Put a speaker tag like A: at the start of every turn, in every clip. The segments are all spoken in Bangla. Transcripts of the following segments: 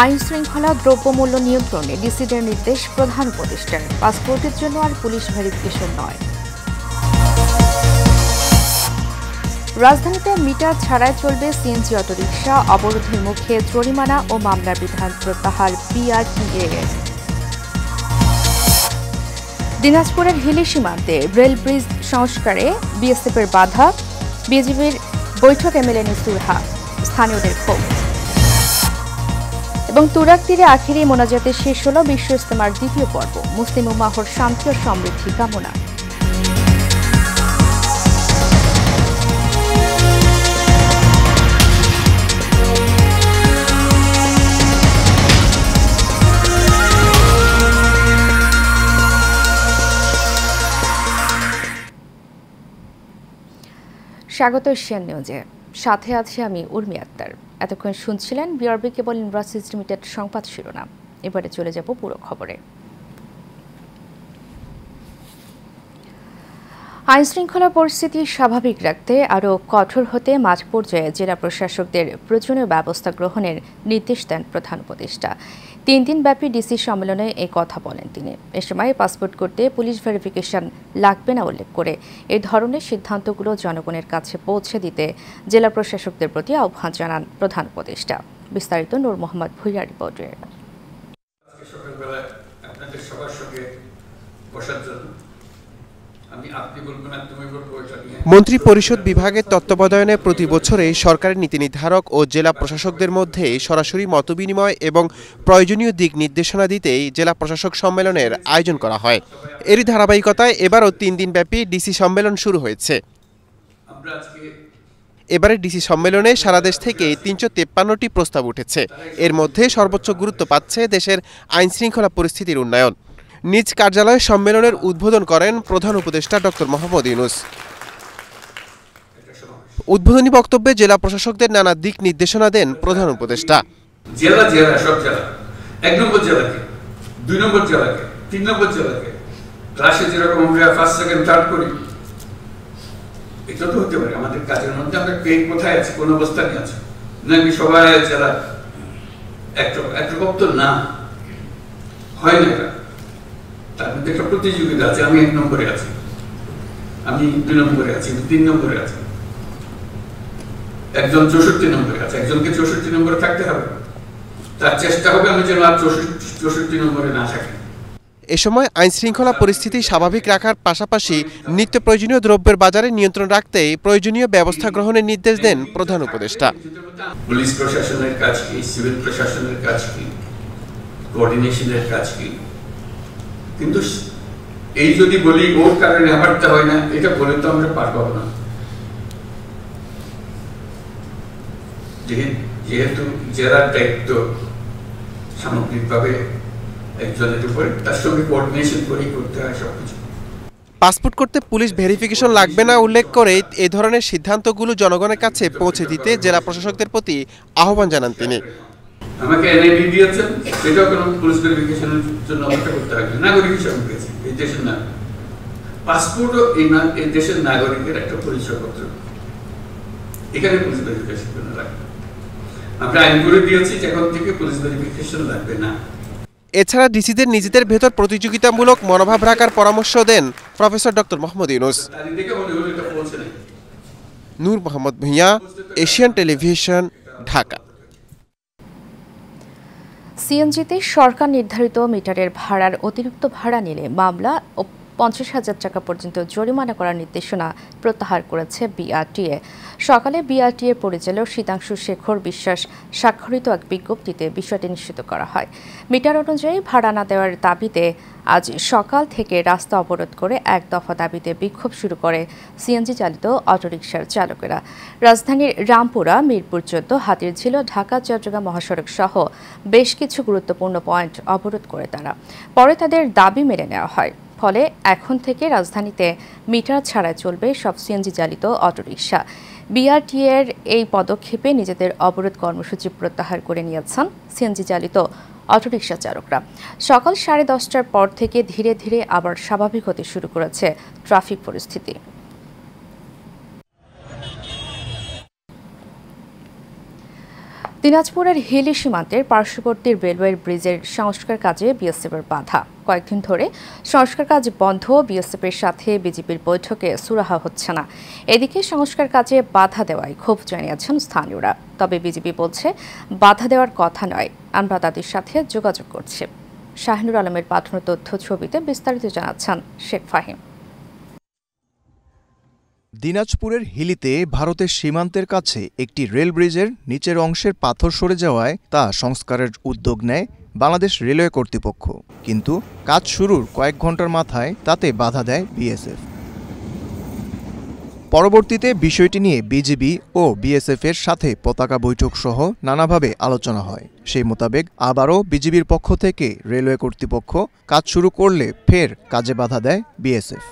A: আইনশৃঙ্খলা দ্রব্যমূল্য নিয়ন্ত্রণে ডিসিদের নির্দেশ প্রধান উপদেষ্টার। পাসপোর্টের জন্য আর পুলিশ ভেরিফিকেশন নয়। রাজধানীতে মিটার ছাড়াই চলবে সিএনজি অটোরিকশা, অবরোধের মুখে জরিমানা ও মামলার বিধান প্রত্যাহার বিআরটিএ। দিনাজপুরের হিলি সীমান্তে রেল ব্রিজ সংস্কারে বিএসএফের বাধা, বিজিবির বৈঠকে মেলেনি সুরহা, স্থানীয়দের ক্ষোভ। এবং তুরাগ তীরে আখেরি মোনাজাতে শেষ হল বিশ্ব ইজতেমার দ্বিতীয় পর্ব। মুসলিম উম্মাহর শান্তি ও সমৃদ্ধি কামনা। স্বাগত এশিয়ান নিউজে, সাথে আছি আমি উর্মি আক্তার। এতক্ষণ শুনছিলেন বিআরবি কেবল ইন্ডাস্ট্রিজ লিমিটেড সংবাদ শিরোনাম। এবারে চলে যাব পুরো খবরে। আইনশৃঙ্খলা পরিস্থিতি স্বাভাবিক রাখতে আরও কঠোর হতে মাঝ পর্যায়ে জেলা প্রশাসকদের প্রয়োজনীয় ব্যবস্থা গ্রহণের নির্দেশ দেন প্রধান উপদেষ্টা। 3 দিনব্যাপী ডিসি সম্মেলনে এই কথা বলেন তিনি। এ সময় পাসপোর্ট করতে পুলিশ ভেরিফিকেশন লাগবে না উল্লেখ করে এই ধরনের সিদ্ধান্তগুলো জনগণের কাছে পৌঁছে দিতে জেলা প্রশাসকদের প্রতি আহ্বান জানান প্রধান উপদেষ্টা। বিস্তারিত নূর মোহাম্মদ ভুইয়ার রিপোর্টে।
B: মন্ত্রী পরিষদ বিভাগের তত্ত্বাবধানে প্রতি বছরে সরকারি নীতি নির্ধারক ও জেলা প্রশাসকদের মধ্যে সরাসরি মতবিনিময় এবং প্রয়োজনীয় দিক নির্দেশনা দিতেই জেলা প্রশাসক সম্মেলনের আয়োজন করা হয়। এরই ধারাবাহিকতায় এবারও 3 দিনব্যাপী ডিসি সম্মেলন শুরু হয়েছে। এবারে ডিসি সম্মেলনে সারা দেশ থেকে 353টি প্রস্তাব উঠেছে। এর মধ্যে সর্বোচ্চ গুরুত্ব পাচ্ছে দেশের আইনশৃঙ্খলা পরিস্থিতির উন্নয়ন। নিজ কার্যালয়ে সম্মেলনের উদ্বোধন করেন প্রধান উপদেষ্টা ডক্টর মোহাম্মদ ইউনূস। উদ্বোধনী বক্তব্যে জেলা প্রশাসকদের নানা দিক নির্দেশনা দেন প্রধান উপদেষ্টা।
C: জেলা সব জেলা, 1 নম্বর জেলাকে, 2 নম্বর জেলাকে, 3 নম্বর জেলাকে ক্লাসে যেরকম আমরা ফার্স্ট সেকেন্ড থার্ড করি, এটা তো হতে পারে আমাদের কাজের মধ্যে। আমরা কে কোথায় আছি, কোন অবস্থানে আছি, নাকি সবাই জেলা একরকম তো না, হয় না। তার মধ্যে একটা প্রতিযোগিতা আছে। আমি 1 নম্বরে আছি, আমি 2 নম্বরে আছি, 3 নম্বরে আছি, একজন 64 নম্বরে আছে, একজনকে 64 নম্বরে থাকতে হবে। তার চেষ্টা হবে আমি যেন আর 64 নম্বরে না থাকি।
B: এ সময় আইনশৃঙ্খলা পরিস্থিতি স্বাভাবিক রাখার পাশাপাশি নিত্য প্রয়োজনীয় দ্রব্যের বাজারে নিয়ন্ত্রণ রাখতেই প্রয়োজনীয় ব্যবস্থা গ্রহণের নির্দেশ দেন প্রধান উপদেষ্টা।
C: পুলিশ প্রশাসনের কাজ কি, সিভিল প্রশাসনের কাজ কি, কোঅর্ডিনেশনের কাজ কি, কিন্তু এই যদি বলি ওর কারণে হাঁটতে হয় না, এটা বলে তো আমরা পারবো না। যেহেতু জেলার দায়িত্ব সামগ্রিকভাবে একজনের উপরে, তার সঙ্গে কোঅর্ডিনেশন করেই করতে হয় সবকিছু।
B: পাসপোর্ট করতে পুলিশ ভেরিফিকেশন লাগবে না উল্লেখ করে এই ধরনের সিদ্ধান্তগুলো জনগণের কাছে পৌঁছে দিতে জেলা প্রশাসকদের প্রতি আহ্বান জানান তিনি।
C: আমাকে এনআইডি দিয়েছেন, সেটাও কোনো পুলিশ ভেরিফিকেশনের জন্য অপেক্ষা করতে হবে না। নাগরিক হিসাবে পেয়েছি, এই দেশের নাগরিক। পাসপোর্টও এই দেশের নাগরিকের একটা পরিচয়পত্র, এখানে পুলিশ ভেরিফিকেশন জন্য লাগবে। আমরা আইন করে দিয়েছি এখন থেকে পুলিশ ভেরিফিকেশন লাগবে না।
B: এছাড়া ডিসিদের নিজেদের ভেতর প্রতিযোগিতামূলক মনোভাব রাখার পরামর্শ দেন প্রফেসর ডক্টর মোহাম্মদ ইউনূস। নূর মোহাম্মদ ভুঁইয়া, এশিয়ান টেলিভিশন, ঢাকা।
A: সিএনজিতে সরকার নির্ধারিত মিটারের ভাড়ার অতিরিক্ত ভাড়া নিলে মামলা ও 50,000 টাকা পর্যন্ত জরিমানা করার নির্দেশনা প্রত্যাহার করেছে বিআরটিএ। সকালে বিআরটিএ পরিচালক শীতাংশু শেখর বিশ্বাস স্বাক্ষরিত এক বিজ্ঞপ্তিতে বিষয়টি নিশ্চিত করা হয়। মিটার অনুযায়ী ভাড়া না দেওয়ার দাবিতে আজ সকাল থেকে রাস্তা অবরোধ করে এক দফা দাবিতে বিক্ষোভ শুরু করে সিএনজি চালিত অটোরিকশার চালকেরা। রাজধানীর রামপুরা, মিরপুর 14, হাতিরঝিল, ঢাকা চট্টগ্রাম মহাসড়ক সহ বেশ কিছু গুরুত্বপূর্ণ পয়েন্ট অবরোধ করে তারা। পরে তাদের দাবি মেনে নেওয়া হয়। ফলে এখন থেকে রাজধানীতে মিটার ছাড়াই চলবে সব সিএনজি চালিত অটোরিকশা। বিআরটিএর এই পদক্ষেপে নিজেদের অবরোধ কর্মসূচি প্রত্যাহার করে নিয়েছেন সিএনজি চালিত অটোরিকশা চালকরা। সকাল 10:30টার পর থেকে ধীরে ধীরে আবার স্বাভাবিক হতে শুরু করেছে ট্রাফিক পরিস্থিতি। দিনাজপুরের হিলি সীমান্তের পার্শ্ববর্তী রেলওয়ের ব্রিজের সংস্কার কাজে বিএসএফের বাধা। কয়েকদিন ধরে সংস্কার কাজ বন্ধ, বিএসএফের সাথে বিজেপির বৈঠকে সুরাহা হচ্ছে না। এদিকে সংস্কার কাজে বাধা দেওয়ায় ক্ষোভ জানিয়েছেন স্থানীয়রা। তবে বিজেপি বলছে বাধা দেওয়ার কথা নয়, আমরা তাদের সাথে যোগাযোগ করছি। শাহিনুর আলমের পাঠানো তথ্য ছবিতে বিস্তারিত জানাচ্ছেন শেখ ফাহিম।
D: দিনাজপুরের হিলিতে ভারতের সীমান্তের কাছে একটি রেল ব্রিজের নিচের অংশের পাথর সরে যাওয়ায় তা সংস্কারের উদ্যোগ নেয় বাংলাদেশ রেলওয়ে কর্তৃপক্ষ। কিন্তু কাজ শুরুর কয়েক ঘন্টার মাথায় তাতে বাধা দেয় বিএসএফ। পরবর্তীতে বিষয়টি নিয়ে বিজিবি ও বিএসএফের সাথে পতাকা বৈঠক সহ নানাভাবে আলোচনা হয়। সেই মোতাবেক আবারও বিজিবির পক্ষ থেকে রেলওয়ে কর্তৃপক্ষ কাজ শুরু করলে ফের কাজে বাধা দেয় বিএসএফ।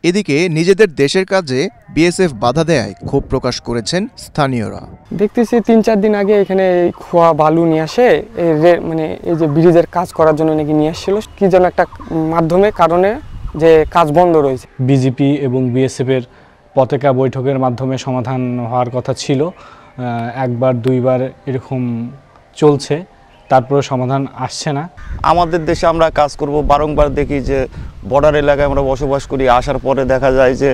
D: এদিকে নিজেদের দেশের কাজে বিএসএফ বাধা দেয়ায় ক্ষোভ প্রকাশ করেছেন স্থানীয়রা।
E: দেখতেছি ৩-৪ দিন আগে এখানে খোয়া বালু নিয়ে আসে, মানে এই যে ব্রিজের কাজ করার জন্য নাকি নিয়ে আসছিল, কি যেন একটা মাধ্যমে কারণে যে কাজ বন্ধ রয়েছে।
F: বিজেপি এবং বিএসএফের পতাকা বৈঠকের মাধ্যমে সমাধান হওয়ার কথা ছিল। একবার দুইবার এরকম চলছে, তারপরে সমাধান আসছে না।
G: আমাদের দেশে আমরা কাজ করব, বারংবার দেখি যে বর্ডার এলাকায় আমরা বসবাস করি, আসার পরে দেখা যায় যে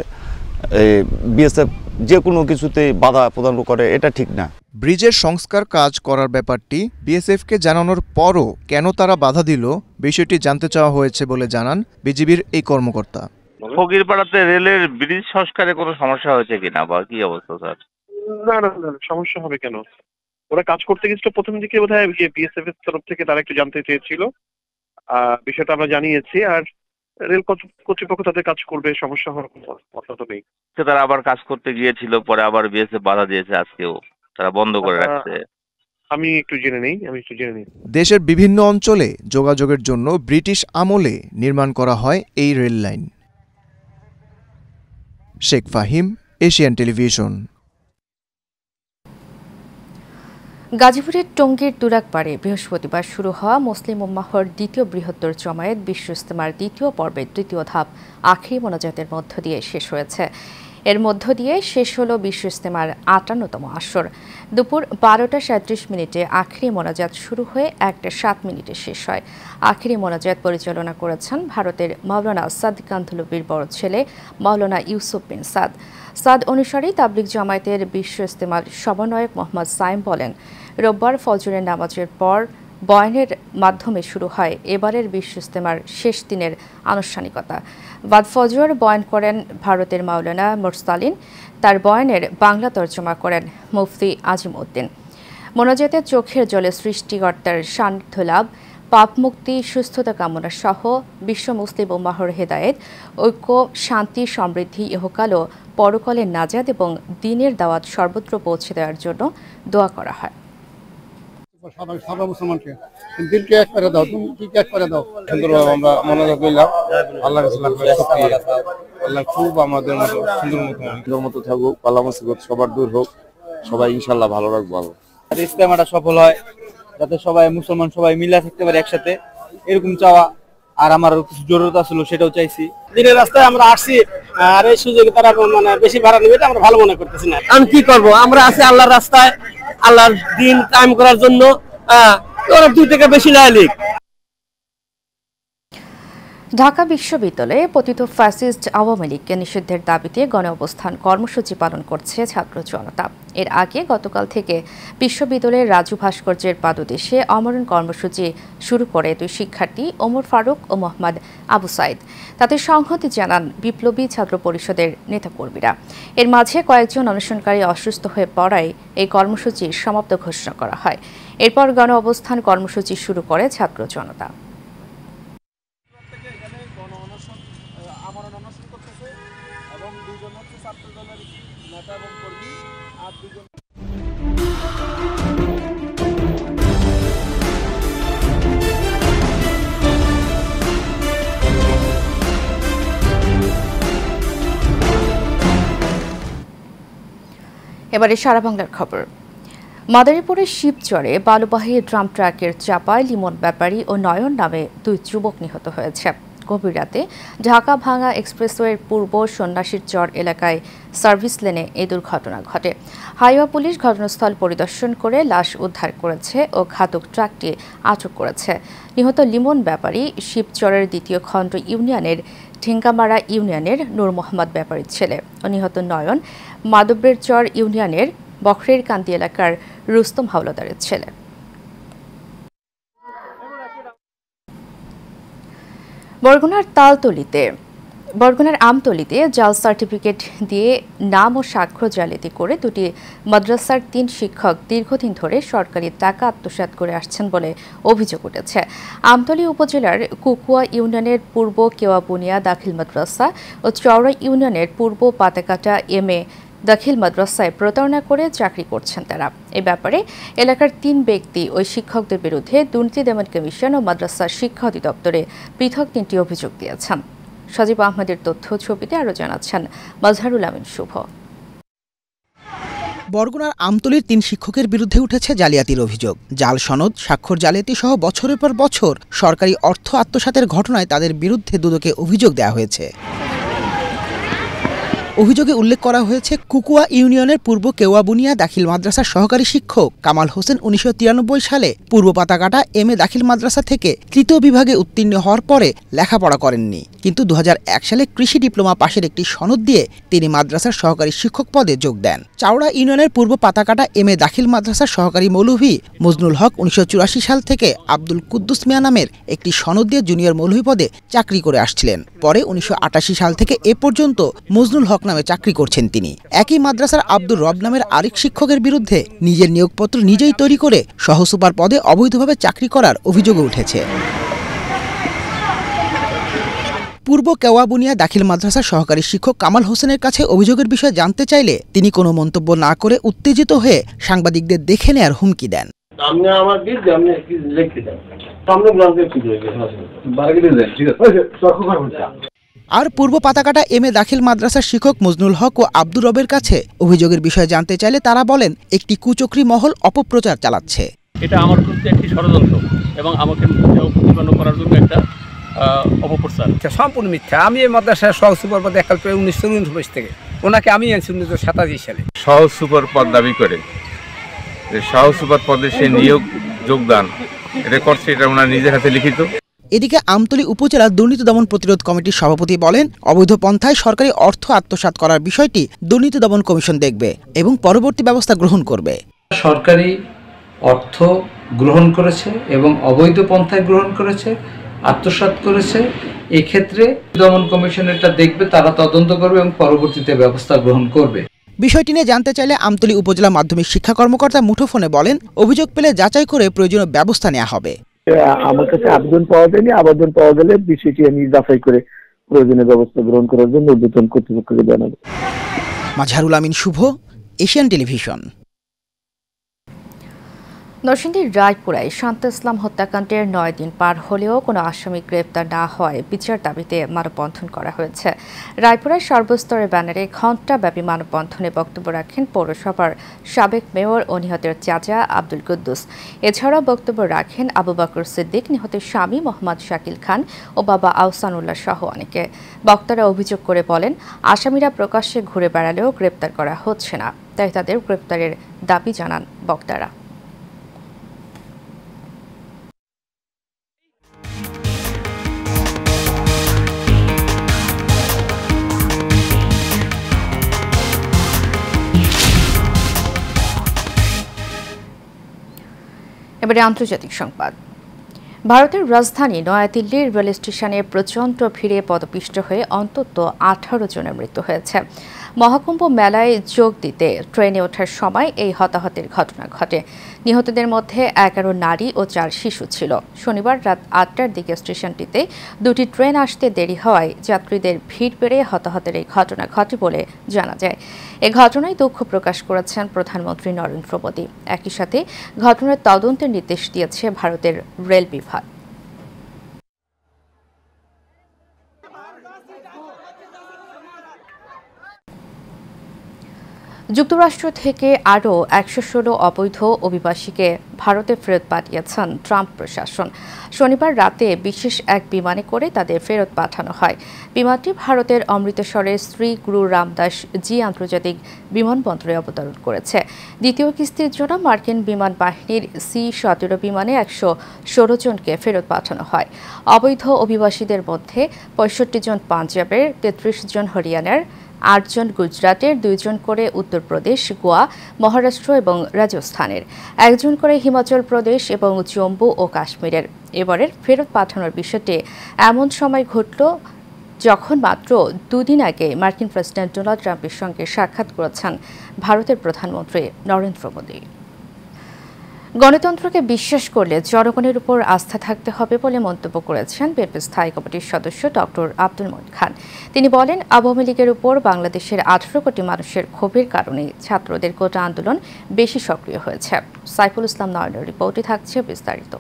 G: বিএসএফ যে কোনো কিছুতে বাধা প্রদান করে, এটা ঠিক না।
D: ব্রিজের সংস্কার কাজ করার ব্যাপারটি বিএসএফকে জানানোর পরও কেন তারা বাধা দিল, বিষয়টি জানতে চাওয়া হয়েছে বলে জানান বিজিবির এই কর্মকর্তা।
H: ফকিরপাড়াতে রেলের ব্রিজ সংস্কারে কোনো সমস্যা হয়েছে কিনা বা কি অবস্থা স্যার?
I: না না না, সমস্যা হবে কেন? ওরা কাজ করতে গেছিল প্রথম দিকে, বোধহয় বিএসএফ এর তরফ থেকে তারা একটু জানতে চেয়েছিল, বিষয়টা আমরা জানিয়েছি। আর রেল কর্তৃপক্ষ তাদের কাজ করবে, সমস্যা হওয়ার কথা তো নেই।
H: তারা আবার কাজ করতে গিয়েছিল, পরে আবার বিএসএফ বাধা দিয়েছে, আজকেও তারা বন্ধ করে রাখছে।
I: আমি একটু জেনে নেই।
D: দেশের বিভিন্ন অঞ্চলে যোগাযোগের জন্য ব্রিটিশ আমলে নির্মাণ করা হয় এই rail line. Sheikh Fahim, Asian television.
A: গাজীপুরের টঙ্গীর তুরাগপাড়ে বৃহস্পতিবার শুরু হওয়া মুসলিম উম্মাহর দ্বিতীয় বৃহত্তর জমায়েত বিশ্ব ইজতেমার দ্বিতীয় পর্বের তৃতীয় ধাপ আখিরি মোনাজাতের মধ্য দিয়ে শেষ হয়েছে। এর মধ্য দিয়ে শেষ হল বিশ্ব ইজতেমার ৫৮তম আসর। দুপুর ১২টা ৩৭ আখিরি মোনাজাত শুরু হয়ে ১টা ৭ শেষ হয়। আখিরি মোনাজাত পরিচালনা করেছেন ভারতের মাওলানা সাদ কান্ধলুবির বড় ছেলে মাওলানা ইউসুফ বিন সাদ অনুসারী তাবলিগ জামায়াতের বিশ্ব ইজতেমার সমন্বয়ক মোহাম্মদ সাইম বলেন, রোববার ফজরের নামাজের পর বয়ানের মাধ্যমে শুরু হয় এবারের বিশ্ব ইজতেমার শেষ দিনের আনুষ্ঠানিকতা। বাদ ফজর বয়ান করেন ভারতের মাওলানা মুরসালিন, তার বয়ানের বাংলা তর্জমা করেন মুফতি আজিম উদ্দিন। মোনাজাতে চোখের জলে সৃষ্টিকর্তার সান্নিধ্য লাভ, পাপ মুক্তি, সুস্থতা কামনা সহ বিশ্ব মুসলিম উম্মাহর হেদায়েত, ঐক্য, শান্তি, সমৃদ্ধি, ইহকাল ও পরকালের নাজাত এবং দ্বীনের দাওয়াত সর্বত্র পৌঁছে দেওয়ার জন্য দোয়া করা হয়।
J: সবাই মুসলমানকে দিলকে এক করে দাও, তুমি কি এক করে দাও। সুন্দরভাবে আমরা মোনাজাত করলাম। আল্লাহর কাছে আল্লাহ খুব আমাদের মতো সুন্দর মতো থাকুক, পালা মুসিবত সবার দূর হোক, সবাই ইনশাআল্লাহ ভালো রাখবো।
K: ইজতেমাটা সফল হয়, যাতে সবাই মুসলমান সবাই মিলে থাকতে পারে একসাথে, এরকম চাওয়া। আর আমার কিছু জরুরত ছিল, সেটাও চাইছি। দিনের রাস্তায় আমরা আসছি, আর এই সুযোগে তারা মানে বেশি ভাড়া নেবে, এটা আমরা ভালো মনে করতেছি না। আমি কি করবো, আমরা আছি আল্লাহর রাস্তায়, আল্লাহর দিন কায়েম করার জন্য। ওরা 2 টাকা বেশি লাইলিক।
A: ঢাকা বিশ্ববিদ্যালয়ে পতিত ফ্যাসিস্ট আওয়ামী লীগকে নিষিদ্ধের দাবিতে গণ অবস্থান কর্মসূচি পালন করছে ছাত্র জনতা। এর আগে গতকাল থেকে বিশ্ববিদ্যালয়ের রাজু ভাস্কর্যের পাদদেশে অমরণ কর্মসূচি শুরু করে 2 শিক্ষার্থী ওমর ফারুক ও মোহাম্মদ আবু সাইদ। তাতে সংহতি জানান বিপ্লবী ছাত্র পরিষদের নেতাকর্মীরা। এর মাঝে কয়েকজন অনশনকারী অসুস্থ হয়ে পড়ায় এই কর্মসূচির সমাপ্ত ঘোষণা করা হয়। এরপর গণ অবস্থান কর্মসূচি শুরু করে ছাত্র জনতা। এবারে সারা বাংলার খবর। মাদারীপুরের শিবচরে বালুবাহী ড্রাম ট্রাকের চাপায় লিমন ব্যাপারী ও নয়ন নামে 2 যুবক নিহত হয়েছে। গভীর রাতে ঢাকা ভাঙ্গা এক্সপ্রেসওয়ের পূর্ব সন্ন্যাসীর চর এলাকায় সার্ভিস লেনে এই দুর্ঘটনা ঘটে। হাইওয়ে পুলিশ ঘটনাস্থল পরিদর্শন করে লাশ উদ্ধার করেছে ও ঘাতক ট্রাকটি আটক করেছে। নিহত লিমন ব্যাপারী শিবচরের দ্বিতীয় খণ্ড ইউনিয়নের ঢিঙ্কামারা ইউনিয়নের নূর মোহাম্মদ ব্যাপারীর ছেলে ও নিহত নয়ন মাদব্রের চর ইউনিয়নের বখরের কান্দি এলাকার রুস্তম হাওলাদারের ছেলে। বরগুনার আমতলীতে জাল সার্টিফিকেট দিয়ে নাম ও স্বাক্ষর জালিয়াতি করে দুটি মাদ্রাসার 3 শিক্ষক দীর্ঘদিন ধরে সরকারি টাকা আত্মসাৎ করে আসছেন বলে অভিযোগ উঠেছে। আমতলী উপজেলার কুকুয়া ইউনিয়নের পূর্ব কেওয়াবুনিয়া দাখিল মাদ্রাসা ও চওড়া ইউনিয়নের পূর্ব পাতাকাটা এমএ দাখিল মাদ্রাসায় প্রতারণা করে চাকরি করছেন তারা। এ ব্যাপারে এলাকার 3 ব্যক্তি ওই শিক্ষকদের বিরুদ্ধে দুর্নীতি দমন কমিশন ও মাদ্রাসা শিক্ষা অধিদপ্তরে পৃথক 3টি অভিযোগ দিয়েছেন। সজীব আহমেদের তথ্য ছবিতে আরও জানাচ্ছেন মাজহারুল আমিন শুভ।
L: বরগুনার আমতলীর 3 শিক্ষকের বিরুদ্ধে উঠেছে জালিয়াতির অভিযোগ। জাল সনদ, স্বাক্ষর জালিয়াতি সহ বছরের পর বছর সরকারি অর্থ আত্মসাতের ঘটনায় তাদের বিরুদ্ধে দুদকে অভিযোগ দেওয়া হয়েছে। অভিযোগে উল্লেখ করা হয়েছে কুকুয়া ইউনিয়নের পূর্ব কেওয়াবুনিয়া দাখিল মাদ্রাসার সহকারী শিক্ষক কামাল হোসেন 1993 সালে পূর্ব পাতাকাটা এমএ দাখিল মাদ্রাসা থেকে তৃতীয় বিভাগে উত্তীর্ণ হওয়ার পরে লেখাপড়া করেননি, কিন্তু 2001 সালে কৃষি ডিপ্লোমা পাশের একটি সনদ দিয়ে তিনি মাদ্রাসার সহকারী শিক্ষক পদে যোগ দেন। চাওড়া ইউনিয়নের পূর্ব পাতাকাটা এমএ দাখিল মাদ্রাসার সহকারী মৌলভী মজনুল হক 1984 সাল থেকে আব্দুল কুদ্দুস মিয়া নামের একটি সনদ দিয়ে জুনিয়র মৌলভী পদে চাকরি করে আসছিলেন। পরে 1988 সাল থেকে এ পর্যন্ত মজনুল হক নামে চাকরি করছেন তিনি। একই মাদ্রাসার আব্দুর রব নামের আরেক শিক্ষকের বিরুদ্ধে নিজের নিয়োগপত্র নিজেই তৈরি করে সহসুপার পদে অবৈধভাবে চাকরি করার অভিযোগ উঠেছে। পূর্ব কেওয়াবুনিয়া দাখিল মাদ্রাসার সহকারী শিক্ষক কামাল হোসেনের কাছে অভিযোগের বিষয়ে জানতে চাইলে তিনি কোনো মন্তব্য না করে উত্তেজিত হয়ে সাংবাদিকদের দেখে নেয়ার হুমকি দেন। আর পূর্ব পাতাকাটা এমএ দাখিল মাদ্রাসার শিক্ষক মজনুল হক ও আব্দুর রবের কাছে অভিযোগের বিষয়ে জানতে চাইলে তারা বলেন একটি কুচক্রী মহল অপপ্রচার চালাচ্ছে।
M: এটা আমার প্রতি একটি ষড়যন্ত্র এবং আমাকে প্রতিপন্ন করার জন্য একটা অপপ্রচার।
N: সম্পূর্ণ মিথ্যা। আমি এই মাদ্রাসার সহ সুপার পদে একাল 1949 থেকে ওনাকে আমি আনছি 1987 সালে।
O: সহ সুপার পদ দাবি করে সহ সুপার পদে সে নিয়োগ যোগদান এটা করছে, এটা ওনার নিজের হাতে লিখিত।
L: এদিকে আমতলী উপজেলা দুর্নীতি দমন প্রতিরোধ কমিটির সভাপতি বলেন, অবৈধ পন্থায় সরকারি অর্থ আত্মসাৎ করার বিষয়টি দুর্নীতি দমন কমিশন দেখবে এবং পরবর্তী ব্যবস্থা গ্রহণ করবে।
P: সরকারি অর্থ গ্রহণ করেছে এবং অবৈধ পন্থায় গ্রহণ করেছে, আত্মসাৎ করেছে, এই ক্ষেত্রে দমন কমিশন এটা দেখবে, তারা তদন্ত করবে এবং পরবর্তীতে ব্যবস্থা গ্রহণ করবে।
L: বিষয়টি নিয়ে জানতে চাইলে আমতলী উপজেলা মাধ্যমিক শিক্ষা কর্মকর্তা মুঠোফোনে বলেন, অভিযোগ পেলে যাচাই করে প্রয়োজনীয় ব্যবস্থা নেওয়া হবে।
Q: আমার কাছে আবেদন পাওয়া যায়নি, আবেদন পাওয়া গেলে বিষয়টি আমি যাচাই করে প্রয়োজনীয় ব্যবস্থা গ্রহণ করার জন্য ঊর্ধ্বতন কর্তৃপক্ষকে জানাবো।
L: মাজহারুল আমিন শুভ, এশিয়ান টেলিভিশন।
A: নরসিংদীর রায়পুরায় শান্ত ইসলাম হত্যাকাণ্ডের 9 দিন পার হলেও কোনো আসামি গ্রেপ্তার না হওয়ায় বিচার দাবিতে মানববন্ধন করা হয়েছে। রায়পুরায় সর্বস্তরের ব্যানারে ঘণ্টাব্যাপী মানববন্ধনে বক্তব্য রাখেন পৌরসভার সাবেক মেয়র ও নিহতের চাচা আব্দুল কুদ্দুস। এছাড়াও বক্তব্য রাখেন আবু বকর সিদ্দিক, নিহতের স্বামী মোহাম্মদ শাকিল খান ও বাবা আহসানুল্লাহ সহ অনেকে। বক্তারা অভিযোগ করে বলেন, আসামিরা প্রকাশ্যে ঘুরে বেড়ালেও গ্রেপ্তার করা হচ্ছে না, তাই তাদের গ্রেপ্তারের দাবি জানান বক্তারা। এবারে আন্তর্জাতিক সংবাদ। ভারতের রাজধানী নয়াদিল্লির রেল স্টেশনে প্রচণ্ড ভিড়ে পদপিষ্ট হয়ে অন্তত 18 জনের মৃত্যু হয়েছে। মহাকুম্ভ মেলায় যোগ দিতে ট্রেনে ওঠার সময় এই হতাহতের ঘটনা ঘটে। নিহতদের মধ্যে 11 নারী ও 4 শিশু ছিল। শনিবার রাত 8টার দিকে স্টেশনটিতে 2টি ট্রেন আসতে দেরি হওয়ায় যাত্রীদের ভিড় বেড়ে হতাহতের এই ঘটনা ঘটে বলে জানা যায়। এ ঘটনায় দুঃখ প্রকাশ করেছেন প্রধানমন্ত্রী নরেন্দ্র মোদী। একই সাথে ঘটনার তদন্তের নির্দেশ দিয়েছে ভারতের রেল বিভাগ। যুক্তরাষ্ট্র থেকে আরও ১১৬ অবৈধ অভিবাসীকে ভারতে ফেরত পাঠিয়েছেন ট্রাম্প প্রশাসন। শনিবার রাতে বিশেষ এক বিমানে করে তাদের ফেরত পাঠানো হয়। বিমানটি ভারতের অমৃতসরের শ্রী গুরু রামদাস জি আন্তর্জাতিক বিমানবন্দরে অবতরণ করেছে। দ্বিতীয় কিস্তির জন্য মার্কিন বিমান বাহিনীর C-17 বিমানে ১১৬ জনকে ফেরত পাঠানো হয়। অবৈধ অভিবাসীদের মধ্যে ৬৫ জন পাঞ্জাবের, ৩৩ জন হরিয়ানার, ৮ জন গুজরাটের, ২ জন করে উত্তরপ্রদেশ, গোয়া, মহারাষ্ট্র এবং রাজস্থানের, ১ জন করে হিমাচল প্রদেশ এবং জম্মু ও কাশ্মীরের। এবারের ফেরত পাঠানোর বিষয়টি এমন সময় ঘটল যখন মাত্র ২ দিন আগে মার্কিন প্রেসিডেন্ট ডোনাল্ড ট্রাম্পের সঙ্গে সাক্ষাৎ করেছেন ভারতের প্রধানমন্ত্রী নরেন্দ্র মোদী। গণতন্ত্রকে বিশ্বাস করলে জনগণের উপর আস্থা থাকতে হবে বলে মন্তব্য করেছেন বিএনপি স্থায়ী কমিটির সদস্য ডক্টর আব্দুল মঈন খান। তিনি বলেন, আওয়ামী লীগের উপর বাংলাদেশের ১৮ কোটি মানুষের ক্ষোভের কারণে ছাত্রদের কোটা আন্দোলন বেশি সক্রিয় হয়েছে। সাইফুল ইসলাম নয়নের রিপোর্টে থাকছে বিস্তারিত।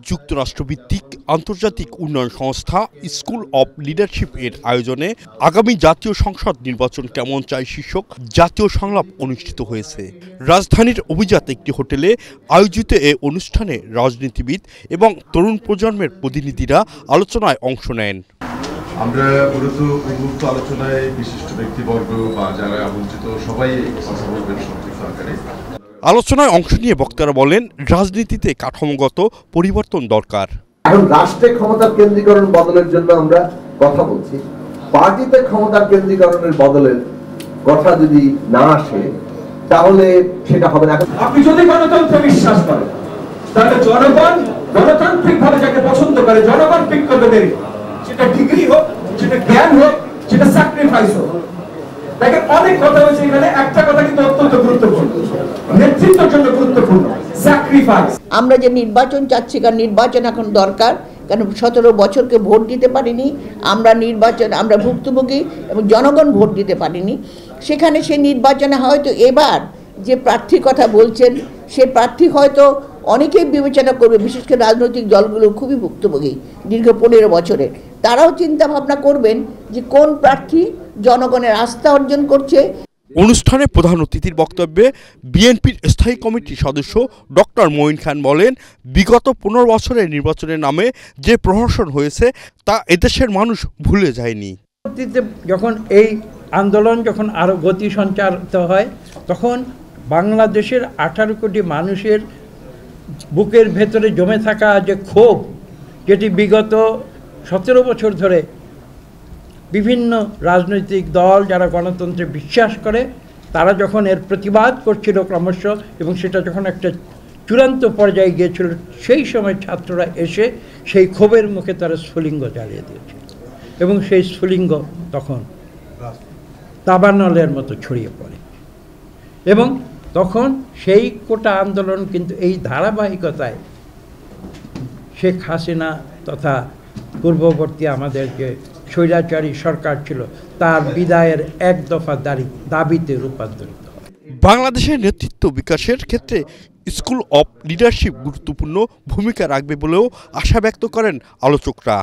R: যুক্তরাষ্ট্রভিত্তিক আন্তর্জাতিক উন্নয়ন সংস্থা স্কুল অব লিডারশিপ এর আয়োজনে আগামী জাতীয় সংসদ নির্বাচন কেমন চাই শীর্ষক জাতীয় সংলাপ অনুষ্ঠিত হয়েছে। রাজধানীর অভিজাত একটি হোটেলে আয়োজিত এ অনুষ্ঠানে রাজনীতিবিদ এবং তরুণ প্রজন্মের প্রতিনিধিরা আলোচনায় অংশ নেন।
S: আমরা মূলত উন্মুক্ত আলোচনায় বিশিষ্ট ব্যক্তিবর্গ বা যারা আমন্ত্রিত সবাই কথা বলবেন সরকারে।
R: আলোচনায় অংশ নিয়ে বক্তারা বলেন, রাজনীতিতে কাঠামোগত পরিবর্তন দরকার।
T: এখন রাষ্ট্রে ক্ষমতার কেন্দ্রীকরণ বদলের জন্য আমরা কথা বলছি, পার্টিতে ক্ষমতার কেন্দ্রীকরণের বদলের কথা যদি না আসে তাহলে সেটা হবে না।
U: আপনি যদি গণতন্ত্রে বিশ্বাস করেন তাহলে জনগণ গণতান্ত্রিক ভাবে যাকে পছন্দ করে জনগণ ঠিক করবে দেরি, সেটা ডিগ্রি হোক, সেটা জ্ঞান হোক, সেটা স্যাক্রিফাইস হোক। দেখেন অনেক কথা হয়েছে এখানে, একটা কথা কিন্তু অত্যন্ত গুরুত্বপূর্ণ, নেতৃত্বের জন্য গুরুত্বপূর্ণ, স্যাক্রিফাইস।
V: আমরা যে নির্বাচন চাচ্ছি, কারণ নির্বাচন এখন দরকার, কারণ ১৭ বছরকে ভোট দিতে পারিনি আমরা, আমরা ভুক্তভোগী এবং জনগণ ভোট দিতে পারিনি। সেখানে সেই নির্বাচনে হয়তো এবার যে প্রার্থীর কথা বলছেন সে প্রার্থী হয়তো অনেকেই বিবেচনা করবে, বিশেষ করে রাজনৈতিক দলগুলো খুবই ভুক্তভোগী দীর্ঘ ১৫ বছরের, তারাও চিন্তা ভাবনা করবেন যে কোন প্রার্থী জনগণের আস্থা অর্জন করছে।
R: অনুষ্ঠানে প্রধান অতিথির বক্তব্যে বিএনপির স্থায়ী কমিটির সদস্য ডক্টর মঈন খান বলেন, বিগত ১৫ বছরের নির্বাচনের নামে যে প্রহসন হয়েছে তা এদেশের মানুষ ভুলে যায়নি।
W: যখন এই আন্দোলন যখন আরও গতি সঞ্চারিত হয় তখন বাংলাদেশের ১৮ কোটি মানুষের বুকের ভেতরে জমে থাকা যে ক্ষোভ, যেটি বিগত ১৭ বছর ধরে বিভিন্ন রাজনৈতিক দল যারা গণতন্ত্রে বিশ্বাস করে তারা যখন এর প্রতিবাদ করছিল ক্রমশ, এবং সেটা যখন একটা চূড়ান্ত পর্যায়ে গিয়েছিল, সেই সময় ছাত্ররা এসে সেই ক্ষোভের মুখে তারা স্ফুলিঙ্গ জ্বালিয়ে দিয়েছিল এবং সেই স্ফুলিঙ্গ তখন দাবানলের মতো ছড়িয়ে পড়ে এবং তখন সেই কোটা আন্দোলন কিন্তু এই ধারাবাহিকতায় শেখ হাসিনা তথা পূর্ববর্তী আমাদের যে স্বৈরাচারী সরকার ছিল তার বিদায়ের এক দফা দাবিতে রূপান্তরিত হয়।
R: বাংলাদেশের নেতৃত্ব বিকাশের ক্ষেত্রে স্কুল অব লিডারশিপ গুরুত্বপূর্ণ ভূমিকা রাখবে বলেও আশা ব্যক্ত করেন আলোচকরা।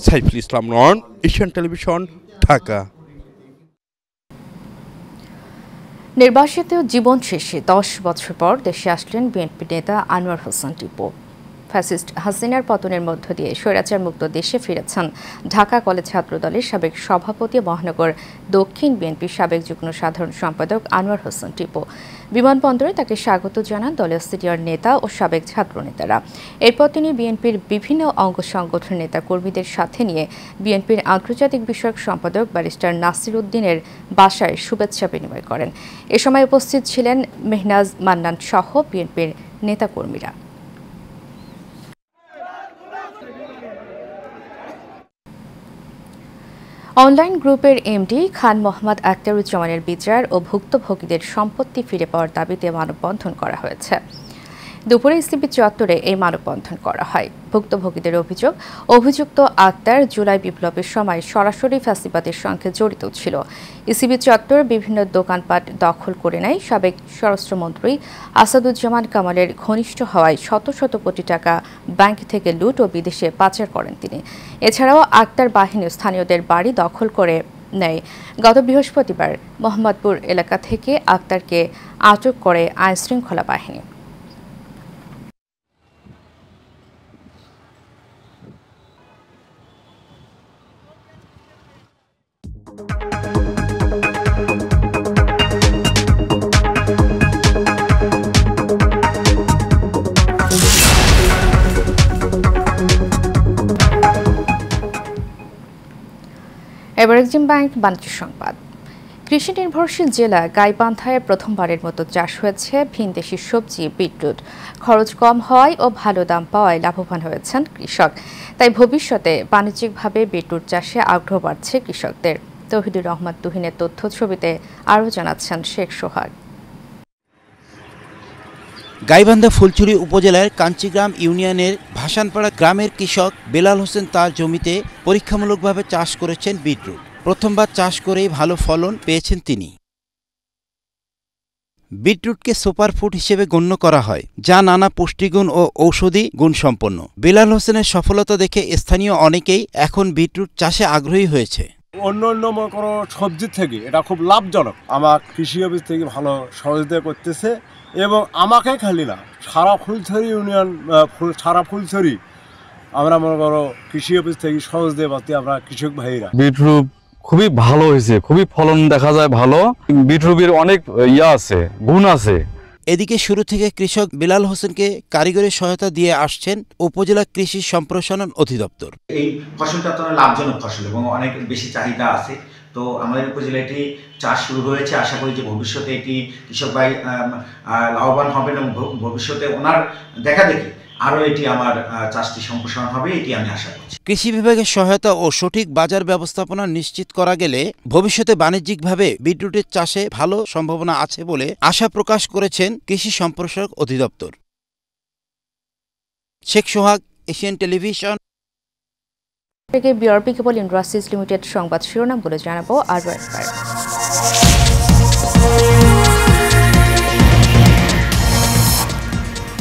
R: সাইফুল ইসলাম নয়ন, এশিয়ান টেলিভিশন, ঢাকা।
A: নির্বাসিত জীবন শেষে ১০ বছর পর দেশে আসলেন বিএনপি নেতা আনোয়ার হোসেন টিপু। ফ্যাসিস্ট হাসিনার পতনের মধ্য দিয়ে স্বৈরাচার মুক্ত দেশে ফিরেছেন ঢাকা কলেজ ছাত্রদলের সাবেক সভাপতি, মহানগর দক্ষিণ বিএনপির সাবেক যুগ্ম সাধারণ সম্পাদক আনোয়ার হোসেন টিপু। বিমানবন্দরে তাকে স্বাগত জানান দলের সিনিয়র নেতা ও সাবেক ছাত্রনেতারা। এরপর তিনি বিএনপির বিভিন্ন অঙ্গ সংগঠনের নেতা কর্মীদের সাথে নিয়ে বিএনপির আন্তর্জাতিক বিষয়ক সম্পাদক ব্যারিস্টার নাসির উদ্দিনের বাসায় শুভেচ্ছা বিনিময় করেন। এ সময় উপস্থিত ছিলেন মেহনাজ মান্নান সহ বিএনপির নেতাকর্মীরা। অনলাইন গ্রুপের এমডি খান মোহাম্মদ আখতারুজ্জামানের বিচার ও ভুক্তভোগীদের সম্পত্তি ফিরে পাওয়ার দাবিতে মানববন্ধন করা হয়েছে। দুপুরে ইসিবি চত্বরে এই মানববন্ধন করা হয়। ভুক্তভোগীদের অভিযোগ, অভিযুক্ত আক্তার জুলাই বিপ্লবের সময় সরাসরি ফ্যাসিবাদের সঙ্গে জড়িত ছিল। ইসিবি চত্বর বিভিন্ন দোকানপাট দখল করে নেয়। সাবেক স্বরাষ্ট্রমন্ত্রী আসাদুজ্জামান কামালের ঘনিষ্ঠ হওয়ায় শত শত কোটি টাকা ব্যাংক থেকে লুট ও বিদেশে পাচার করেন তিনি। এছাড়াও আক্তার বাহিনী স্থানীয়দের বাড়ি দখল করে নেয়। গত বৃহস্পতিবার মোহাম্মদপুর এলাকা থেকে আক্তারকে আটক করে আইনশৃঙ্খলা বাহিনী। এবার এক্সিম ব্যাংক বাণিজ্য সংবাদ। কৃষি নির্ভরশীল জেলা গাইবান্ধায় প্রথমবারের মতো চাষ হয়েছে ভিনদেশি সবজি বিটরুট। খরচ কম হয় ও ভালো দাম পাওয়ায় লাভবান হয়েছেন কৃষক। তাই ভবিষ্যতে বাণিজ্যিকভাবে বিটরুট চাষে আগ্রহ বাড়ছে কৃষকদের। তৌহিদুর রহমান তুহিনের তথ্য ছবিতে আরও জানাচ্ছেন শেখ সোহাগ।
B: গাইবান্ধা ফুলছড়ি উপজেলার কাঞ্চিগ্রাম ইউনিয়নের ভাসানপাড়া গ্রামের কৃষক বেলাল হোসেন তার জমিতে পরীক্ষামূলকভাবে চাষ করেছেন বিটরুট। প্রথমবার চাষ করেই ভালো ফলন পেয়েছেন তিনি। বিটরুটকে সুপারফুড হিসেবে গণ্য করা হয়, যা নানা পুষ্টিগুণ ও ঔষধি গুণসম্পন্ন। বেলাল হোসেনের সফলতা দেখে স্থানীয় অনেকেই এখন বিটরুট চাষে আগ্রহী হয়েছে।
C: অন্য কোনো সবজির থেকে এটা খুব লাভজনক। আমার কৃষি অফিস থেকে ভালো সহযোগিতা করতেছে এবং আমাকে খালি না, সারা ফুলছড়ি ইউনিয়ন সারা ফুলছড়ি আমরা মনে করো কৃষি অফিস থেকে সহযোগিতা পাচ্ছি আমরা কৃষক ভাইরা।
E: বিটরুট খুবই ভালো হয়েছে, খুবই ফলন দেখা যায় ভালো। বিটরুটের অনেক আছে, গুণ আছে।
B: এদিকে শুরু থেকে কৃষক বেলাল হোসেনকে কারিগরি সহায়তা দিয়ে আসছেন উপজেলা কৃষি সম্প্রসারণ অধিদপ্তর।
X: এই ফসলটা তো লাভজনক ফসল এবং অনেক বেশি চাহিদা আছে। তো আমাদের উপজেলায় এটি চাষ শুরু হয়েছে। আশা করি যে ভবিষ্যতে এটি কৃষক ভাই লাভবান হবেন এবং ভবিষ্যতে ওনার দেখা দেখি আরও এটি আমার চাষটি সম্প্রসারণ হবে, এটি আমি আশা করছি।
B: কৃষি বিভাগের সহায়তা ও সঠিক বাজার ব্যবস্থাপনা নিশ্চিত করা গেলে ভবিষ্যতে বাণিজ্যিকভাবে বিটরুটের চাষে ভালো সম্ভাবনা আছে বলে আশা প্রকাশ করেছেন কৃষি সম্প্রসারক অধিদপ্তর। Sheikh Sohag, Asian television.
A: BRB cable industries limited সংবাদ শিরোনামগুলো জানাবো আরও একবার।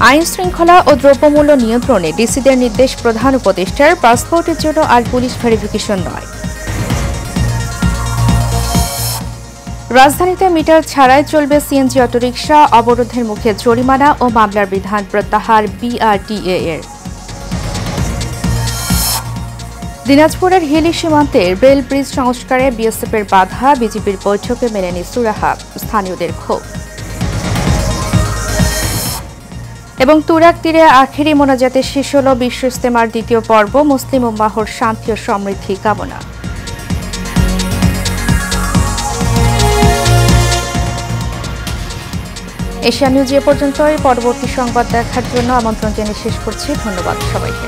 A: আইন শৃঙ্খলা ও দ্রব্যমূল্য নিয়ন্ত্রণে ডিসিদের নির্দেশ প্রধান উপদেষ্টার। পাসপোর্টের জন্য আর পুলিশ ভেরিফিকেশন নয়। রাজধানীতে মিটার ছাড়াই চলবে সিএনজি অটোরিকশা। অবরোধের মুখে জরিমানা ও মামলার বিধান প্রত্যাহার বিআরটিএ এর। দিনাজপুরের হিলি সীমান্তের রেল ব্রিজ সংস্কারে বিএসএফের বাধা। বিজেপির বৈঠকে মেলেনি সুরাহা, স্থানীয়দের ক্ষোভ। এবং তুরাগ তীরে আখেরি মোনাজাতে শেষ হল বিশ্ব ইজতেমার দ্বিতীয় পর্ব। মুসলিম উম্মাহর শান্তি ও সমৃদ্ধি কামনা। এশিয়া নিউজ এ পর্যন্তই। পরবর্তী সংবাদ দেখার জন্য আমন্ত্রণ জানিয়ে শেষ করছি। ধন্যবাদ সবাইকে।